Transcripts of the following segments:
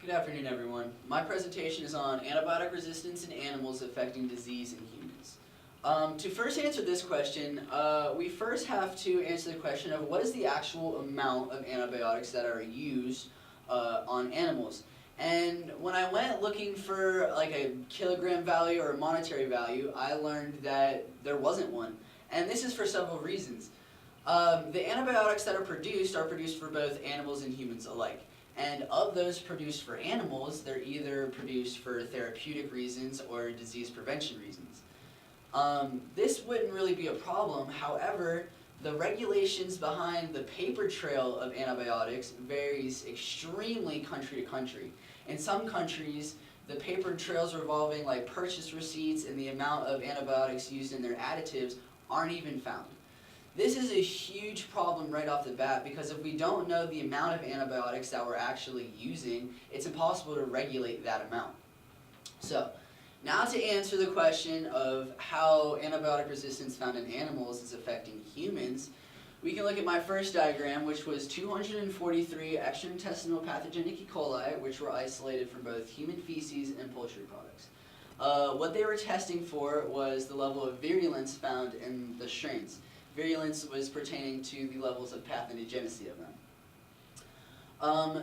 Good afternoon, everyone. My presentation is on antibiotic resistance in animals affecting disease in humans. To first answer this question, we first have to answer the question of what is the actual amount of antibiotics that are used on animals. And when I went looking for like a kilogram value or a monetary value, I learned that there wasn't one. And this is for several reasons. The antibiotics that are produced for both animals and humans alike. And of those produced for animals, they're either produced for therapeutic reasons or disease prevention reasons. This wouldn't really be a problem. However, the regulations behind the paper trail of antibiotics varies extremely country to country. In some countries, the paper trails revolving like purchase receipts and the amount of antibiotics used in their additives aren't even found. This is a huge problem right off the bat because if we don't know the amount of antibiotics that we're actually using, it's impossible to regulate that amount. So, now to answer the question of how antibiotic resistance found in animals is affecting humans, we can look at my first diagram, which was 243 extraintestinal pathogenic E. coli, which were isolated from both human feces and poultry products. What they were testing for was the level of virulence found in the strains. Virulence was pertaining to the levels of pathogenicity of them.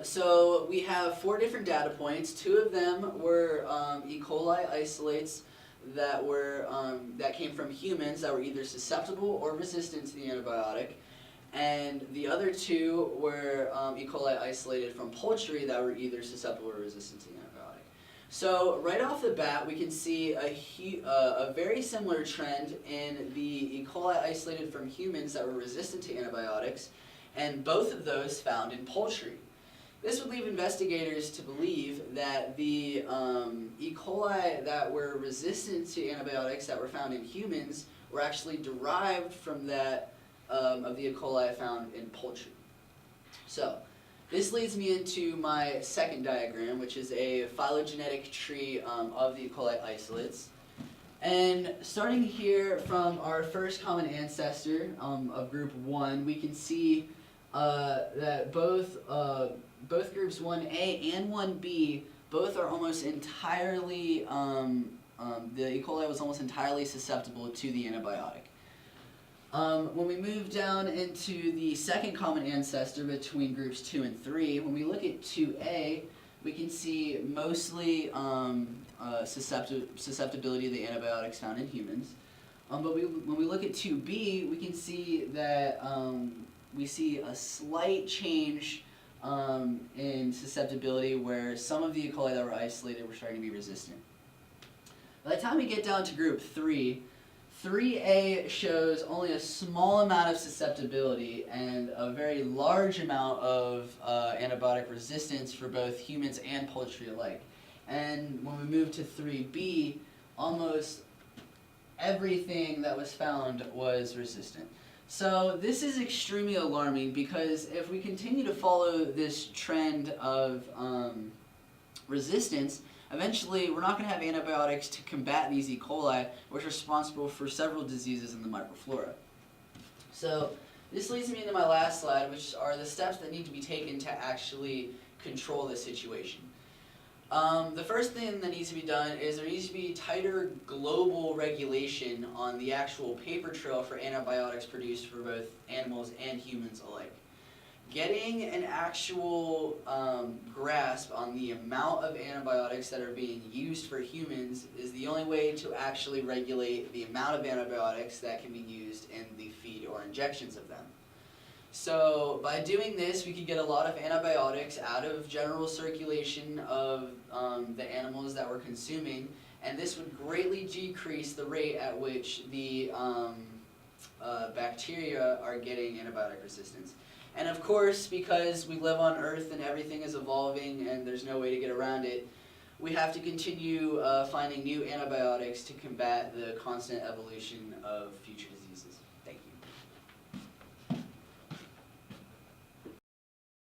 So we have 4 different data points. 2 of them were E. coli isolates that came from humans that were either susceptible or resistant to the antibiotic, and the other 2 were E. coli isolated from poultry that were either susceptible or resistant to the antibiotic. So right off the bat, we can see a very similar trend in the E. coli isolated from humans that were resistant to antibiotics, and both of those found in poultry. This would leave investigators to believe that the E. coli that were resistant to antibiotics that were found in humans were actually derived from that of the E. coli found in poultry. So, this leads me into my second diagram, which is a phylogenetic tree of the E. coli isolates. And starting here from our first common ancestor of group 1, we can see that both groups 1A and 1B, both are almost entirely, the E. coli was almost entirely susceptible to the antibiotic. When we move down into the second common ancestor between groups 2 and 3, when we look at 2A, we can see mostly susceptibility to the antibiotics found in humans. But when we look at 2B, we can see that we see a slight change in susceptibility where some of the E. coli that were isolated were starting to be resistant. By the time we get down to group 3, 3A shows only a small amount of susceptibility and a very large amount of antibiotic resistance for both humans and poultry alike. And when we move to 3B, almost everything that was found was resistant. So this is extremely alarming because if we continue to follow this trend of resistance, eventually we're not going to have antibiotics to combat these E. coli, which are responsible for several diseases in the microflora. So this leads me into my last slide, which are the steps that need to be taken to actually control this situation. The first thing that needs to be done is there needs to be tighter global regulation on the actual paper trail for antibiotics produced for both animals and humans alike. Getting an actual grasp on the amount of antibiotics that are being used for humans is the only way to actually regulate the amount of antibiotics that can be used in the feed or injections of them. So by doing this, we could get a lot of antibiotics out of general circulation of the animals that we're consuming, and this would greatly decrease the rate at which the bacteria are getting antibiotic resistance. And of course, because we live on Earth and everything is evolving and there's no way to get around it, we have to continue finding new antibiotics to combat the constant evolution of future diseases.